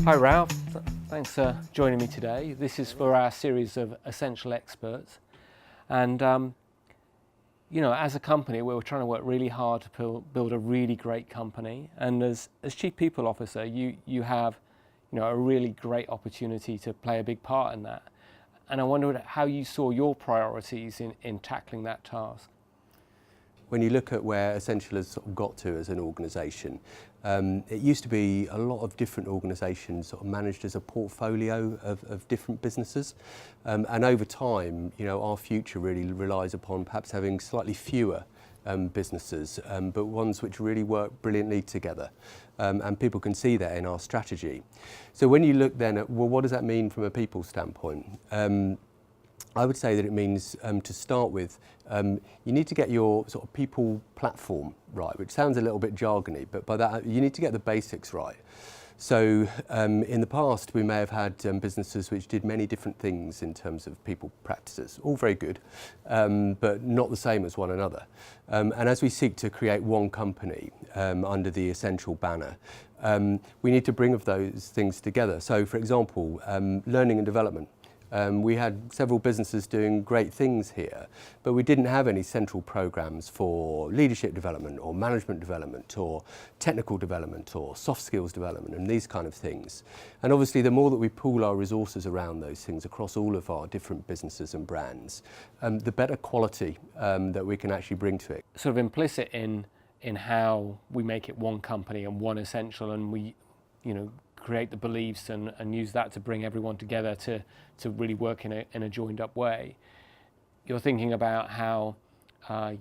Hi Ralph, thanks for joining me today. This is for our series of Ascential experts, and as a company we're trying to work really hard to build a really great company, and as Chief People Officer you have a really great opportunity to play a big part in that, and I wondered how you saw your priorities in tackling that task. When you look at where Ascential has sort of got to as an organisation, it used to be a lot of different organisations sort of managed as a portfolio of different businesses, and over time, our future really relies upon perhaps having slightly fewer businesses, but ones which really work brilliantly together, and people can see that in our strategy. So when you look then at, well, what does that mean from a people standpoint? I would say that it means, to start with, you need to get your sort of people platform right, which sounds a little bit jargony, but by that you need to get the basics right. So in the past we may have had businesses which did many different things in terms of people practices, all very good, but not the same as one another. And as we seek to create one company under the Ascential banner, we need to bring of those things together. So for example, learning and development. We had several businesses doing great things here, but we didn't have any central programs for leadership development or management development or technical development or soft skills development and these kind of things. And obviously the more that we pool our resources around those things across all of our different businesses and brands, the better quality that we can actually bring to it. Sort of implicit in how we make it one company and one Ascential, and we create the beliefs and use that to bring everyone together to really work in a joined up way. You're thinking about how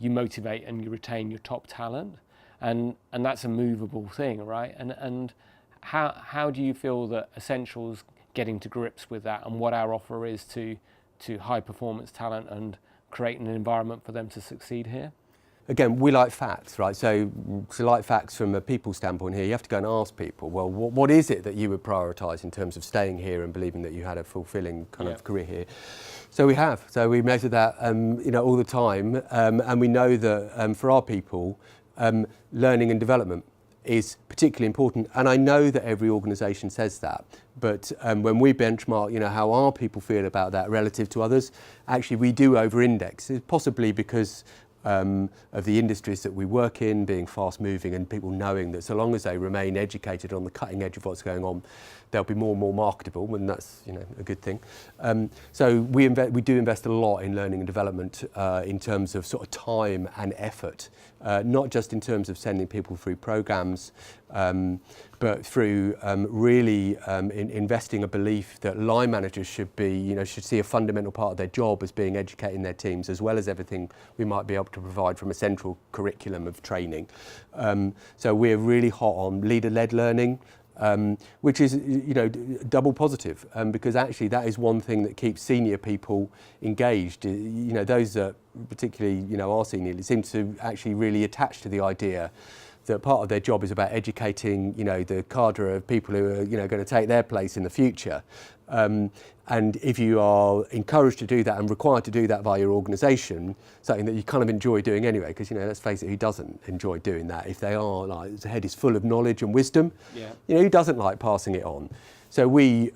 you motivate and you retain your top talent, and that's a movable thing, right? And how do you feel that Ascential's getting to grips with that, and what our offer is to high performance talent and creating an environment for them to succeed here? Again, we like facts, right? So to like facts from a people standpoint here, you have to go and ask people, well, what is it that you would prioritise in terms of staying here and believing that you had a fulfilling kind of career here? So we have. So we measure that, all the time, and we know that for our people, learning and development is particularly important. And I know that every organisation says that, but when we benchmark, how our people feel about that relative to others, actually we do over-index, possibly because of the industries that we work in being fast moving, and people knowing that so long as they remain educated on the cutting edge of what's going on, they'll be more and more marketable, and that's a good thing. So we do invest a lot in learning and development in terms of sort of time and effort, not just in terms of sending people through programs, but through really investing a belief that line managers should see a fundamental part of their job as being educating their teams, as well as everything we might be able to provide from a central curriculum of training. So we're really hot on leader-led learning, which is double positive, because actually that is one thing that keeps senior people engaged. Those that particularly our senior leaders seem to actually really attach to the idea that part of their job is about educating the cadre of people who are going to take their place in the future. And if you are encouraged to do that and required to do that by your organisation, something that you kind of enjoy doing anyway, because let's face it, who doesn't enjoy doing that? If they are the head is full of knowledge and wisdom, who doesn't like passing it on? So we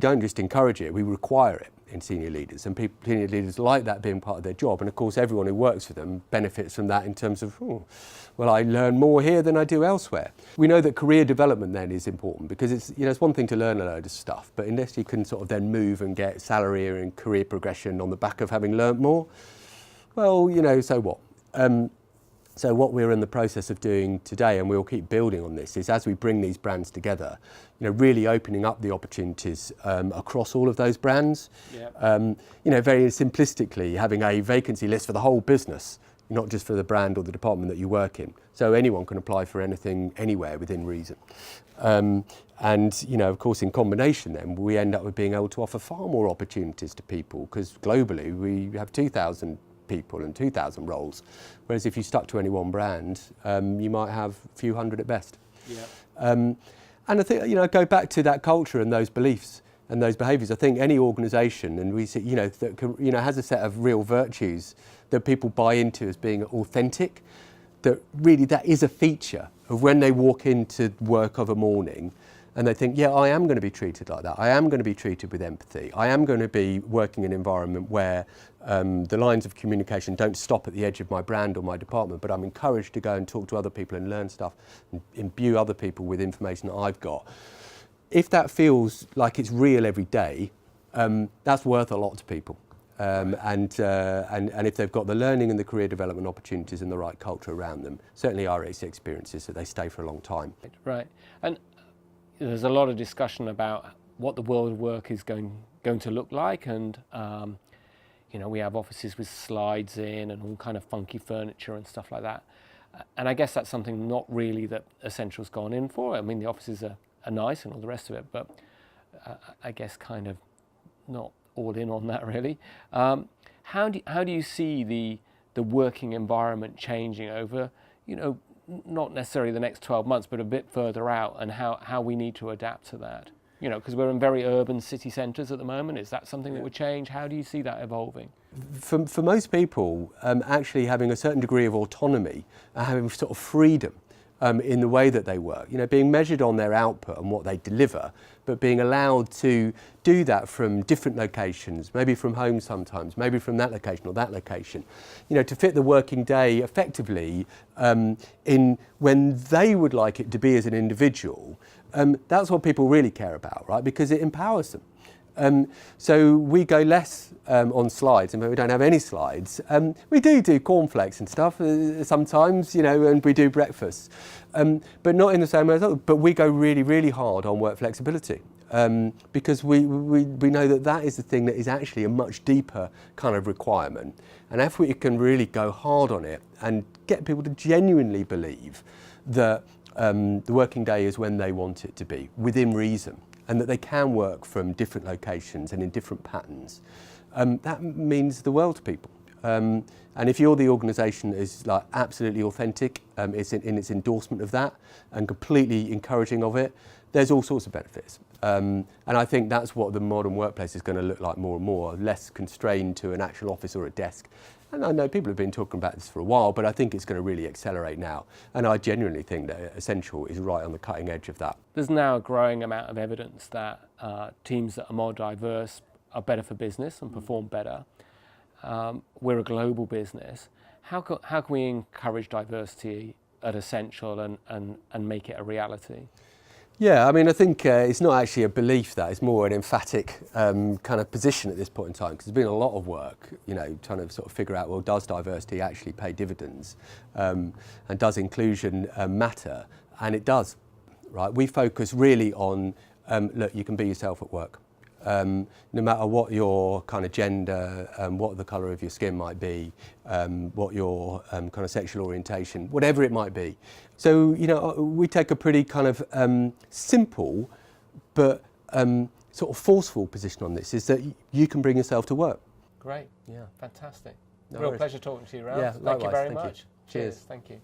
don't just encourage it, we require it in senior leaders, and senior leaders like that being part of their job, and of course everyone who works for them benefits from that in terms of, well, I learn more here than I do elsewhere. We know that career development then is important, because it's one thing to learn a load of stuff, but unless you can sort of then move and get salary and career progression on the back of having learnt more, well, so what? So what we're in the process of doing today, and we'll keep building on this, is as we bring these brands together, really opening up the opportunities across all of those brands. Very simplistically, having a vacancy list for the whole business, not just for the brand or the department that you work in. So anyone can apply for anything, anywhere within reason. And of course, in combination then, we end up with being able to offer far more opportunities to people, because globally we have 2,000 people and 2,000 roles, whereas if you stuck to any one brand, you might have a few hundred at best. And I think go back to that culture and those beliefs and those behaviours. I think any organisation, and we see that has a set of real virtues that people buy into as being authentic, that really that is a feature of when they walk into work of a morning, and they think, yeah, I am going to be treated like that. I am going to be treated with empathy. I am going to be working in an environment where the lines of communication don't stop at the edge of my brand or my department, but I'm encouraged to go and talk to other people and learn stuff and imbue other people with information that I've got. If that feels like it's real every day, that's worth a lot to people. And if they've got the learning and the career development opportunities and the right culture around them, certainly our experiences that they stay for a long time. Right. And there's a lot of discussion about what the world of work is going to look like, and you know, we have offices with slides in and all kind of funky furniture and stuff like that. And I guess that's something not really that Ascential's gone in for. I mean, the offices are nice and all the rest of it, but I guess kind of not all in on that really. How do you see the working environment changing over, you know, not necessarily the next 12 months, but a bit further out, and how we need to adapt to that? You know, because we're in very urban city centres at the moment. Is that something that would change? How do you see that evolving? For most people, actually having a certain degree of autonomy and having sort of freedom in the way that they work, you know, being measured on their output and what they deliver, but being allowed to do that from different locations, maybe from home sometimes, maybe from that location or that location, you know, to fit the working day effectively in when they would like it to be as an individual. That's what people really care about, right? Because it empowers them. So we go less on slides, and we don't have any slides. We do cornflakes and stuff sometimes, you know, and we do breakfast, but not in the same way as others. But we go really, really hard on work flexibility because we know that is the thing that is actually a much deeper kind of requirement. And if we can really go hard on it and get people to genuinely believe that the working day is when they want it to be, within reason, and that they can work from different locations and in different patterns, that means the world to people. And if you're the organisation that is like absolutely authentic, it's in its endorsement of that and completely encouraging of it, there's all sorts of benefits. And I think that's what the modern workplace is going to look like more and more, less constrained to an actual office or a desk. And I know people have been talking about this for a while, but I think it's going to really accelerate now. And I genuinely think that Ascential is right on the cutting edge of that. There's now a growing amount of evidence that teams that are more diverse are better for business and perform better. We're a global business. How can we encourage diversity at Ascential and make it a reality? Yeah, I mean, I think it's not actually a belief, that it's more an emphatic kind of position at this point in time, because there's been a lot of work, you know, trying to sort of figure out, well, does diversity actually pay dividends, and does inclusion matter? And it does, right? We focus really on, look, you can be yourself at work. No matter what your kind of gender, what the colour of your skin might be, what your kind of sexual orientation, whatever it might be. So, you know, we take a pretty kind of simple but sort of forceful position on this, is that you can bring yourself to work. Great, yeah, fantastic. No Real worries. pleasure talking to you, Ralph. Yeah, Thank likewise. you very Thank you. much. Cheers. Thank you.